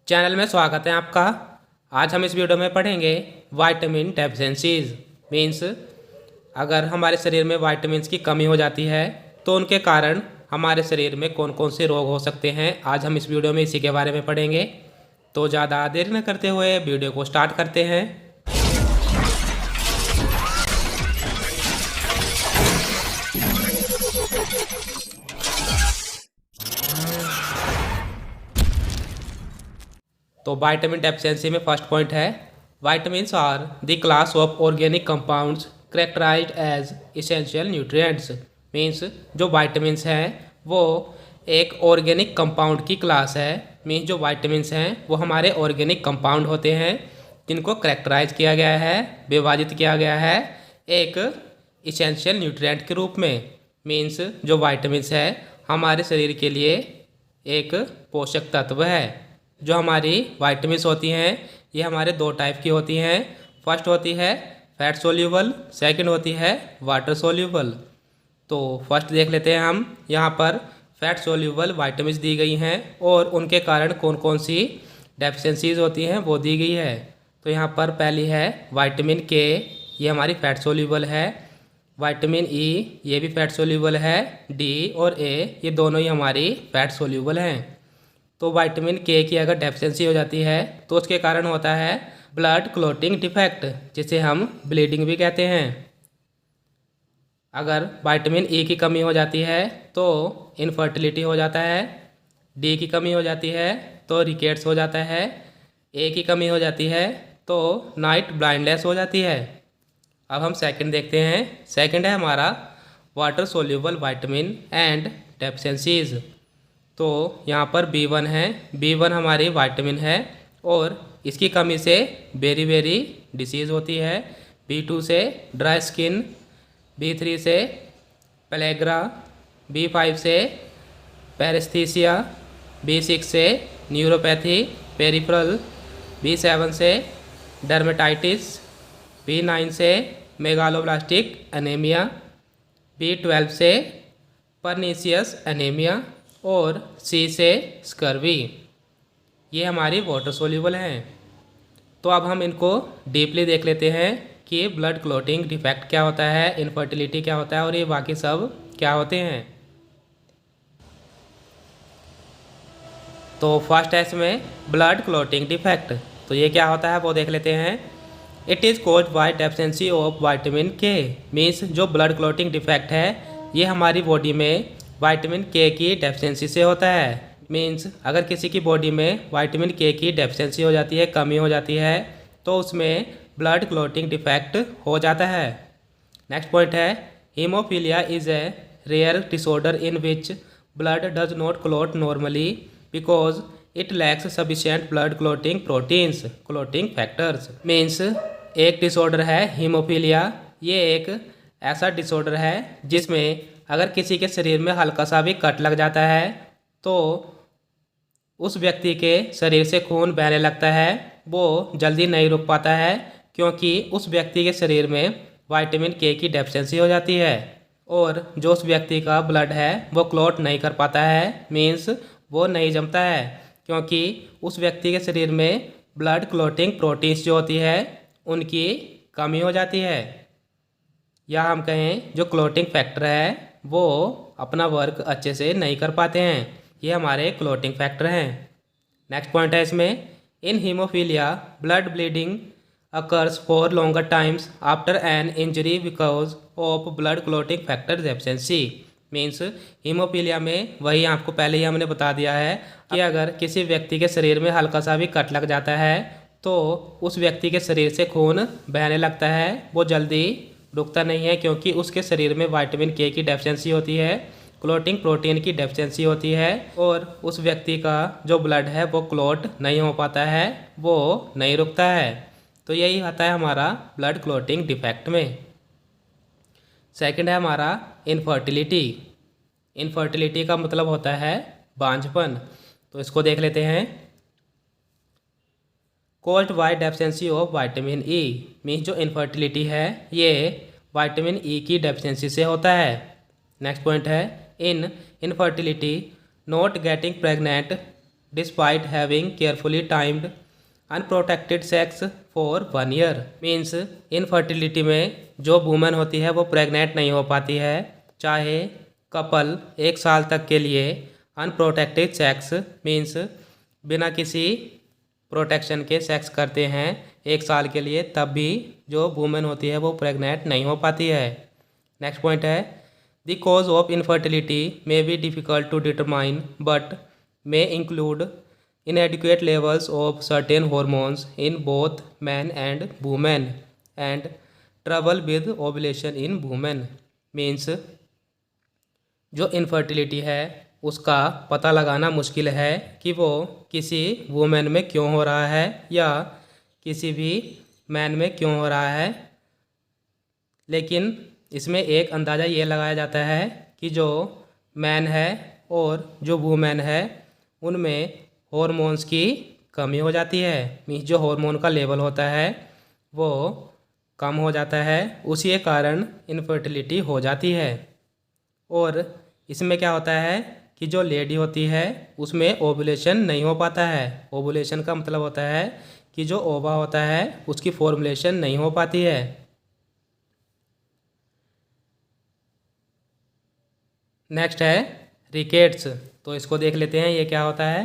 Channel में स्वागत है आपका। आज हम इस वीडियो में पढ़ेंगे विटामिन डेफिशिएंसीज। मीन्स अगर हमारे शरीर में विटामिन्स की कमी हो जाती है तो उनके कारण हमारे शरीर में कौन कौन से रोग हो सकते हैं, आज हम इस वीडियो में इसी के बारे में पढ़ेंगे। तो ज़्यादा देर न करते हुए वीडियो को स्टार्ट करते हैं। तो विटामिन डेफिशिएंसी में फर्स्ट पॉइंट है, vitamins are the class of organic compounds characterized as essential nutrients. Means जो विटामिन्स हैं वो एक ऑर्गेनिक कंपाउंड की क्लास है। मीन्स जो विटामिन्स हैं वो हमारे ऑर्गेनिक कंपाउंड होते हैं जिनको कैरेक्टराइज किया गया है, विभाजित किया गया है एक इसेंशियल न्यूट्रिएंट के रूप में। मीन्स जो विटामिन्स है हमारे शरीर के लिए एक पोषक तत्व है। जो हमारी विटामिन्स होती हैं ये हमारे दो टाइप की होती हैं। फर्स्ट होती है फैट सोल्यूबल, सेकंड होती है वाटर सोल्यूबल। तो फर्स्ट देख लेते हैं हम। यहाँ पर फैट सोल्यूबल विटामिन्स दी गई हैं और उनके कारण कौन कौन सी डेफिशिएंसीज होती हैं वो दी गई है। तो यहाँ पर पहली है विटामिन के, ये हमारी फैट सोल्यूबल है। विटामिन ई ये भी फैट सोल्यूबल है। डी और ए ये दोनों ही हमारी फैट सोल्यूबल हैं। तो विटामिन के की अगर डेफिशिएंसी हो जाती है तो उसके कारण होता है ब्लड क्लॉटिंग डिफेक्ट, जिसे हम ब्लीडिंग भी कहते हैं। अगर विटामिन ई की कमी हो जाती है तो इनफर्टिलिटी हो जाता है। डी की कमी हो जाती है तो रिकेट्स हो जाता है। ए की कमी हो जाती है तो नाइट ब्लाइंडनेस हो जाती है। अब हम सेकंड देखते हैं। सेकंड है हमारा water soluble vitamin and deficiencies. तो यहाँ पर B1 है। B1 हमारी विटामिन है और इसकी कमी से बेरी डिसीज़ होती है। B2 से ड्राई स्किन, B3 से पेलेग्रा, B5 से पैरेस्थीसिया, B6 से न्यूरोपैथी पेरिफेरल, B7 से डर्मेटाइटिस, B9 से मेगालोब्लास्टिक एनीमिया, B12 से परनीसियस एनीमिया और सी से स्कर्वी। ये हमारी वाटर सोल्यूबल हैं। तो अब हम इनको डीपली देख लेते हैं कि ब्लड क्लॉटिंग डिफेक्ट क्या होता है, इनफर्टिलिटी क्या होता है और ये बाकी सब क्या होते हैं। तो फर्स्ट है इसमें ब्लड क्लॉटिंग डिफेक्ट। तो ये क्या होता है वो देख लेते हैं। It is caused by deficiency of vitamin के। मीन्स जो ब्लड क्लॉटिंग डिफेक्ट है ये हमारी बॉडी में विटामिन के की डेफिशिएंसी से होता है। मीन्स अगर किसी की बॉडी में विटामिन के की डेफिशिएंसी हो जाती है, कमी हो जाती है, तो उसमें ब्लड क्लॉटिंग डिफेक्ट हो जाता है। नेक्स्ट पॉइंट है haemophilia is a rare disorder in which blood does not clot normally because it lacks sufficient blood clotting proteins clotting factors. Means एक डिसऑर्डर है हीमोफीलिया। ये एक ऐसा डिसऑर्डर है जिसमें अगर किसी के शरीर में हल्का सा भी कट लग जाता है तो उस व्यक्ति के शरीर से खून बहने लगता है। वो जल्दी नहीं रुक पाता है क्योंकि उस व्यक्ति के शरीर में विटामिन के की डेफिशिएंसी हो जाती है और जो उस व्यक्ति का ब्लड है वो क्लॉट नहीं कर पाता है। मीन्स वो नहीं जमता है क्योंकि उस व्यक्ति के शरीर में ब्लड क्लॉटिंग प्रोटीन्स जो होती है उनकी कमी हो जाती है, या हम कहें जो क्लॉटिंग फैक्टर है वो अपना वर्क अच्छे से नहीं कर पाते हैं। ये हमारे क्लॉटिंग फैक्टर हैं। नेक्स्ट पॉइंट है इसमें in haemophilia blood bleeding occurs for longer times after an injury because of blood clotting factor deficiency. Means haemophilia में वही आपको पहले ही हमने बता दिया है कि अगर किसी व्यक्ति के शरीर में हल्का सा भी कट लग जाता है तो उस व्यक्ति के शरीर से खून बहने लगता है। वो जल्दी रुकता नहीं है क्योंकि उसके शरीर में विटामिन के की डेफिशिएंसी होती है, क्लॉटिंग प्रोटीन की डेफिशिएंसी होती है और उस व्यक्ति का जो ब्लड है वो क्लॉट नहीं हो पाता है, वो नहीं रुकता है। तो यही आता है हमारा ब्लड क्लॉटिंग डिफेक्ट में। सेकंड है हमारा इनफर्टिलिटी। इनफर्टिलिटी का मतलब होता है बांझपन। तो इसको देख लेते हैं। Caused by deficiency of vitamin E. Means जो इनफर्टिलिटी है ये विटामिन ई की डेफिशिएंसी से होता है। नेक्स्ट पॉइंट है in infertility not getting pregnant despite having carefully timed unprotected sex for 1 year. Means infertility में जो वूमेन होती है वो प्रेग्नेंट नहीं हो पाती है, चाहे कपल 1 साल तक के लिए अनप्रोटेक्टेड सेक्स मीन्स बिना किसी प्रोटेक्शन के सेक्स करते हैं 1 साल के लिए, तब भी जो वूमेन होती है वो प्रेग्नेंट नहीं हो पाती है। नेक्स्ट पॉइंट है the cause of infertility may be difficult to determine but may include inadequate levels of certain hormones in both men and women and trouble with ovulation in women। Means जो infertility है उसका पता लगाना मुश्किल है कि वो किसी वुमेन में क्यों हो रहा है या किसी भी मैन में क्यों हो रहा है, लेकिन इसमें एक अंदाज़ा ये लगाया जाता है कि जो मैन है और जो वुमेन है उनमें हॉर्मोन्स की कमी हो जाती है। मीन्स जो हार्मोन का लेवल होता है वो कम हो जाता है, उसी के कारण इनफर्टिलिटी हो जाती है। और इसमें क्या होता है कि जो लेडी होती है उसमें ओवुलेशन नहीं हो पाता है। ओवुलेशन का मतलब होता है कि जो ओवा होता है उसकी फॉर्मुलेशन नहीं हो पाती है। नेक्स्ट है रिकेट्स, तो इसको देख लेते हैं ये क्या होता है।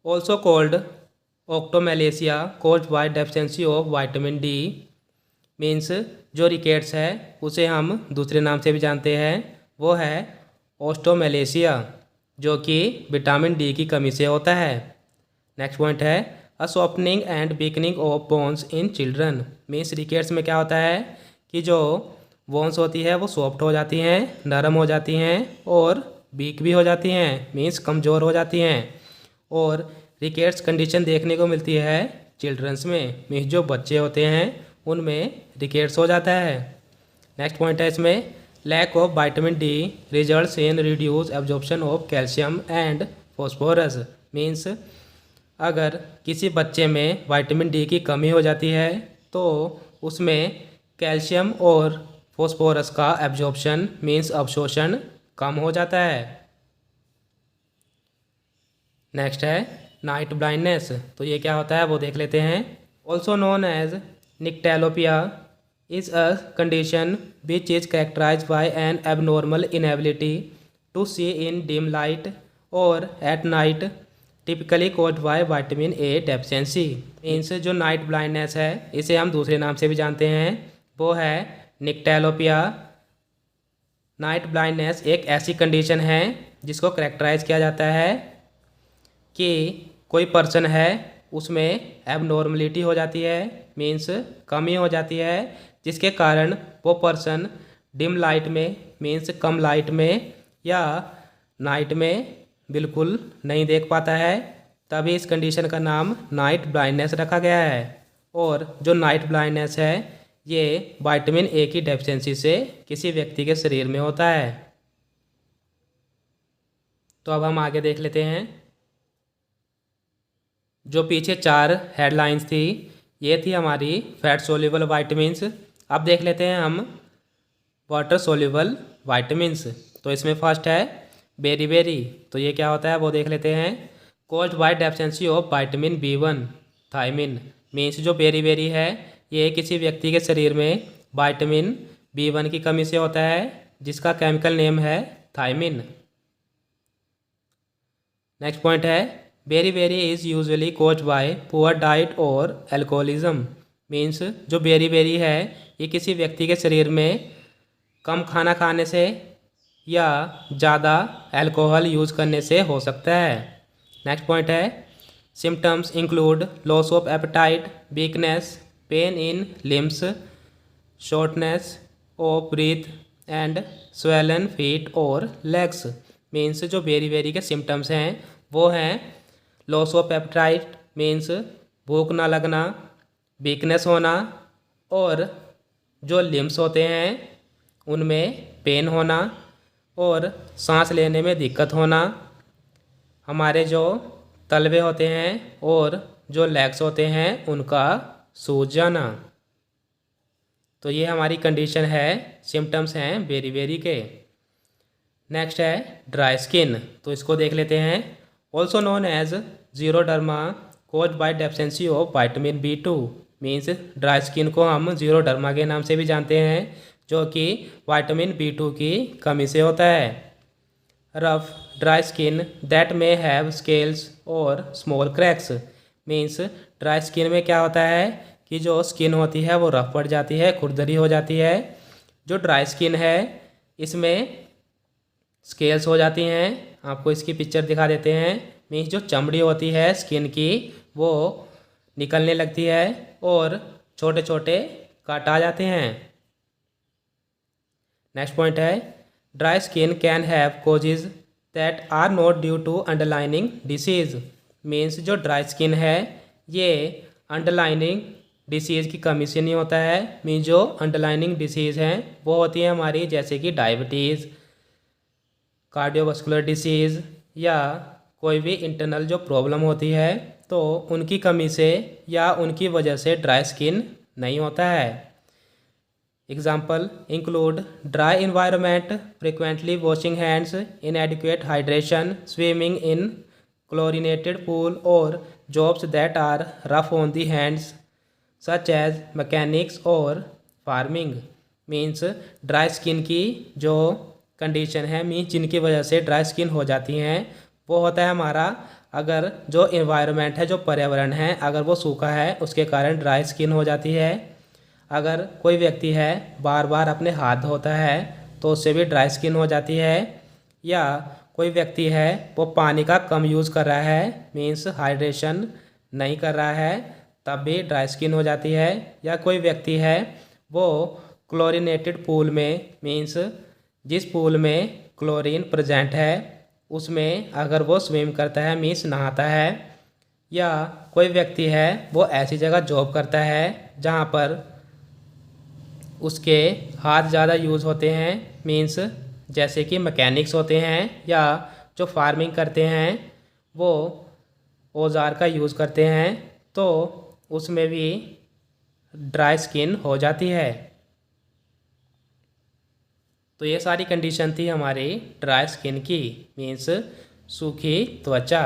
Also called osteomalacia caused by deficiency of vitamin D. Means जो रिकेट्स है उसे हम दूसरे नाम से भी जानते हैं, वो है ऑस्टोमेलेसिया, जो कि विटामिन डी की कमी से होता है। नेक्स्ट पॉइंट है a softening and weakening of bones in children. Means rickets में क्या होता है कि जो बोन्स होती है वो सॉफ्ट हो जाती हैं, नरम हो जाती हैं और वीक भी हो जाती हैं, मीन्स कमज़ोर हो जाती हैं। और रिकेट्स कंडीशन देखने को मिलती है चिल्ड्रंस में, मीन्स जो बच्चे होते हैं उनमें रिकेट्स हो जाता है। नेक्स्ट पॉइंट है इसमें lack of vitamin D results in reduce absorption of calcium and phosphorus. Means अगर किसी बच्चे में विटामिन डी की कमी हो जाती है तो उसमें कैल्शियम और फॉस्फोरस का एब्जॉर्प्शन मीन्स अवशोषण कम हो जाता है। नेक्स्ट है नाइट ब्लाइंडनेस, तो ये क्या होता है वो देख लेते हैं। Also known as nyctalopia is a condition which is characterize by an abnormal inability to see in dim light और at night typically caused by vitamin A deficiency. Means जो नाइट ब्लाइंडनेस है इसे हम दूसरे नाम से भी जानते हैं, वो है निक्टेलोपिया। नाइट ब्लाइंडनेस एक ऐसी कंडीशन है जिसको करेक्टराइज किया जाता है कि कोई पर्सन है उसमें एबनॉर्मलिटी हो जाती है, मीन्स कमी हो जाती है, जिसके कारण वो पर्सन डिम लाइट में मीन्स कम लाइट में या नाइट में बिल्कुल नहीं देख पाता है, तभी इस कंडीशन का नाम नाइट ब्लाइंडनेस रखा गया है। और जो नाइट ब्लाइंडनेस है ये विटामिन ए की डेफिशिएंसी से किसी व्यक्ति के शरीर में होता है। तो अब हम आगे देख लेते हैं। जो पीछे 4 हेडलाइंस थी ये थी हमारी फैट सोल्यूबल वाइटामिन्स। अब देख लेते हैं हम वाटर सोल्यूबल वाइटामिन्स। तो इसमें फर्स्ट है बेरीबेरी, तो ये क्या होता है वो देख लेते हैं। Caused by deficiency of vitamin B one thiamine. Means जो बेरीबेरी है ये किसी व्यक्ति के शरीर में विटामिन बी1 की कमी से होता है, जिसका केमिकल नेम है थायमिन। नेक्स्ट पॉइंट है beriberi is usually caused by poor diet और एल्कोहलिज्म। मीन्स जो बेरीबेरी है ये किसी व्यक्ति के शरीर में कम खाना खाने से या ज़्यादा अल्कोहल यूज़ करने से हो सकता है। नेक्स्ट पॉइंट है symptoms include loss of appetite, weakness, pain in limbs, shortness of breath and swollen feet और लेग्स। मीन्स जो बेरीबेरी के सिम्टम्स हैं वो हैं लॉस ऑफ एपेटाइट मीन्स भूख ना लगना, वीकनेस होना, और जो लिम्स होते हैं उनमें पेन होना और सांस लेने में दिक्कत होना। हमारे जो तलवे होते हैं और जो लेग्स होते हैं उनका सूज जाना। तो ये हमारी कंडीशन है, सिम्टम्स हैं बेरीबेरी के। नेक्स्ट है ड्राई स्किन, तो इसको देख लेते हैं। Also known as xeroderma caused by deficiency of vitamin B2, means dry skin को हम जीरोडर्मा के नाम से भी जानते हैं, जो कि विटामिन B2 की कमी से होता है। Rough dry skin that may have scales और small cracks, means dry skin में क्या होता है कि जो स्किन होती है वो रफ पड़ जाती है, खुरदरी हो जाती है। जो ड्राई स्किन है इसमें स्केल्स हो जाती हैं, आपको इसकी पिक्चर दिखा देते हैं। मीन्स जो चमड़ी होती है स्किन की वो निकलने लगती है और छोटे छोटे काट आ जाते हैं। नेक्स्ट पॉइंट है dry skin can have causes that are not due to underlining disease, means जो ड्राई स्किन है ये अंडरलाइनिंग डिसीज़ की कमी से नहीं होता है। मीन्स जो अंडरलाइनिंग डिसीज़ हैं वो होती है हमारी, जैसे कि डायबिटीज़, कार्डियोवास्कुलर डिसीज़ या कोई भी इंटरनल जो प्रॉब्लम होती है, तो उनकी कमी से या उनकी वजह से ड्राई स्किन नहीं होता है। Example include dry environment, frequently washing hands, inadequate hydration, swimming in chlorinated pool और jobs that are rough on the hands such as mechanics और फार्मिंग। मीन्स ड्राई स्किन की जो कंडीशन है, मीन्स जिनकी वजह से ड्राई स्किन हो जाती हैं, वो होता है हमारा अगर जो इन्वायरमेंट है, जो पर्यावरण है, अगर वो सूखा है उसके कारण ड्राई स्किन हो जाती है। अगर कोई व्यक्ति है बार बार अपने हाथ धोता है तो उससे भी ड्राई स्किन हो जाती है। या कोई व्यक्ति है वो पानी का कम यूज़ कर रहा है, मीन्स हाइड्रेशन नहीं कर रहा है, तब भी ड्राई स्किन हो जाती है। या कोई व्यक्ति है वो क्लोरीनेटेड पूल में, मीन्स जिस पूल में क्लोरीन प्रेजेंट है उसमें अगर वो स्विम करता है, मीन्स नहाता है। या कोई व्यक्ति है वो ऐसी जगह जॉब करता है जहाँ पर उसके हाथ ज़्यादा यूज़ होते हैं, मीन्स जैसे कि मैकेनिक्स होते हैं या जो फार्मिंग करते हैं वो औजार का यूज़ करते हैं, तो उसमें भी ड्राई स्किन हो जाती है। तो ये सारी कंडीशन थी हमारी ड्राई स्किन की, मीन्स सूखी त्वचा।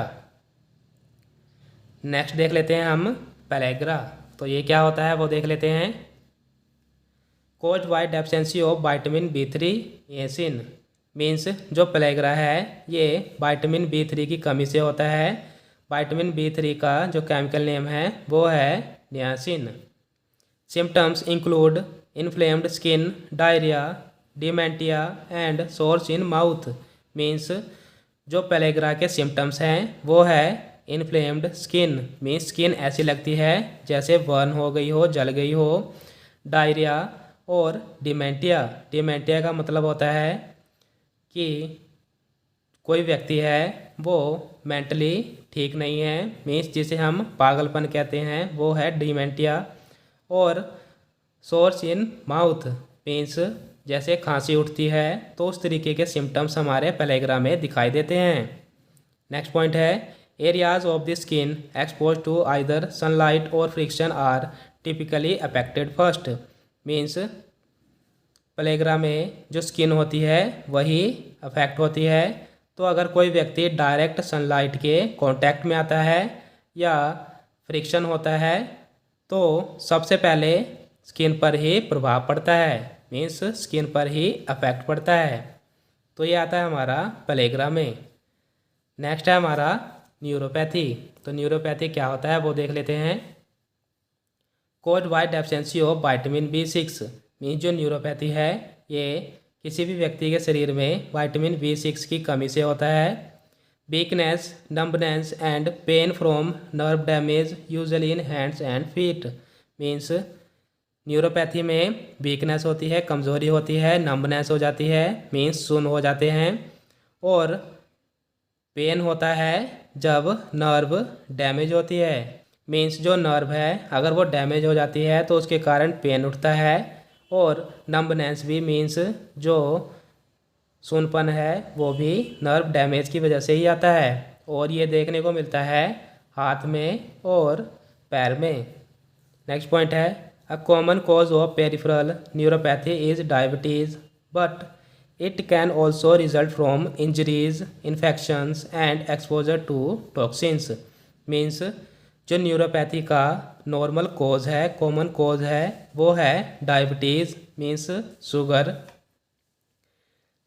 नेक्स्ट देख लेते हैं हम पेलेग्रा, तो ये क्या होता है वो देख लेते हैं। Caused by deficiency of vitamin B3 niacin, means जो पेलेग्रा है ये विटामिन B3 की कमी से होता है। विटामिन B3 का जो केमिकल नेम है वो है niacin. Symptoms include inflamed skin, diarrhoea, dementia and source in mouth, means जो पेलेग्रा के सिम्टम्स हैं वो है इन्फ्लेम्ड स्किन, मीन्स स्किन ऐसी लगती है जैसे बर्न हो गई हो, जल गई हो। डायरिया और डिमेंटिया, डिमेंटिया का मतलब होता है कि कोई व्यक्ति है वो मेंटली ठीक नहीं है, मीन्स जिसे हम पागलपन कहते हैं वो है डिमेंटिया। और सोर्स इन माउथ, मीन्स जैसे खांसी उठती है तो उस तरीके के सिम्टम्स हमारे पेलेग्रा में दिखाई देते हैं। नेक्स्ट पॉइंट है areas of the skin expose to either sunlight और friction are typically affected first, means pellagra में जो स्किन होती है वही अफेक्ट होती है। तो अगर कोई व्यक्ति डायरेक्ट सनलाइट के कांटेक्ट में आता है या फ्रिक्शन होता है तो सबसे पहले स्किन पर ही प्रभाव पड़ता है, मीन्स स्किन पर ही अफेक्ट पड़ता है। तो ये आता है हमारा पेलेग्रा में। नेक्स्ट है हमारा न्यूरोपैथी, तो न्यूरोपैथी क्या होता है वो देख लेते हैं। Caused by deficiency of vitamin B6, means जो न्यूरोपैथी है ये किसी भी व्यक्ति के शरीर में विटामिन B6 की कमी से होता है। Weakness, numbness and pain from nerve damage usually in hands and feet, means neuropathy में वीकनेस होती है, कमज़ोरी होती है, नंबनेस हो जाती है, मीन्स सुन्न हो जाते हैं। और पेन होता है जब नर्व डैमेज होती है, मीन्स जो नर्व है अगर वो डैमेज हो जाती है तो उसके कारण पेन उठता है। और नंबनेस भी, मीन्स जो सुनपन है वो भी नर्व डैमेज की वजह से ही आता है, और ये देखने को मिलता है हाथ में और पैर में। नेक्स्ट पॉइंट है A common cause of peripheral neuropathy is diabetes, but it can also result from injuries, infections and exposure to toxins. Means जो न्यूरोपैथी का नॉर्मल कोज है, कॉमन कोज है, वो है डायबिटीज़ मीन्स शुगर।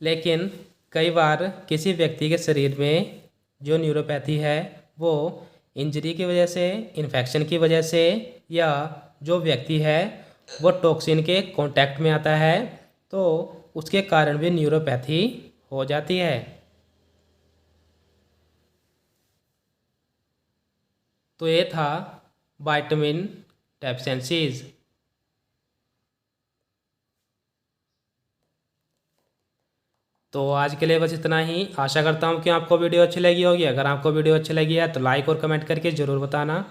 लेकिन कई बार किसी व्यक्ति के शरीर में जो न्यूरोपैथी है वो इंजरी की वजह से, इन्फेक्शन की वजह से, या जो व्यक्ति है वो टॉक्सिन के कांटेक्ट में आता है तो उसके कारण भी न्यूरोपैथी हो जाती है। तो ये था विटामिन डेफिशिएंसीज। तो आज के लिए बस इतना ही। आशा करता हूँ कि आपको वीडियो अच्छी लगी होगी। अगर आपको वीडियो अच्छी लगी है तो लाइक और कमेंट करके ज़रूर बताना।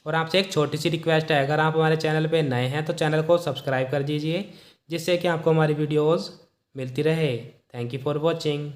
और आपसे एक छोटी सी रिक्वेस्ट है, अगर आप हमारे चैनल पे नए हैं तो चैनल को सब्सक्राइब कर दीजिए, जिससे कि आपको हमारी वीडियोज़ मिलती रहे। Thank you for watching.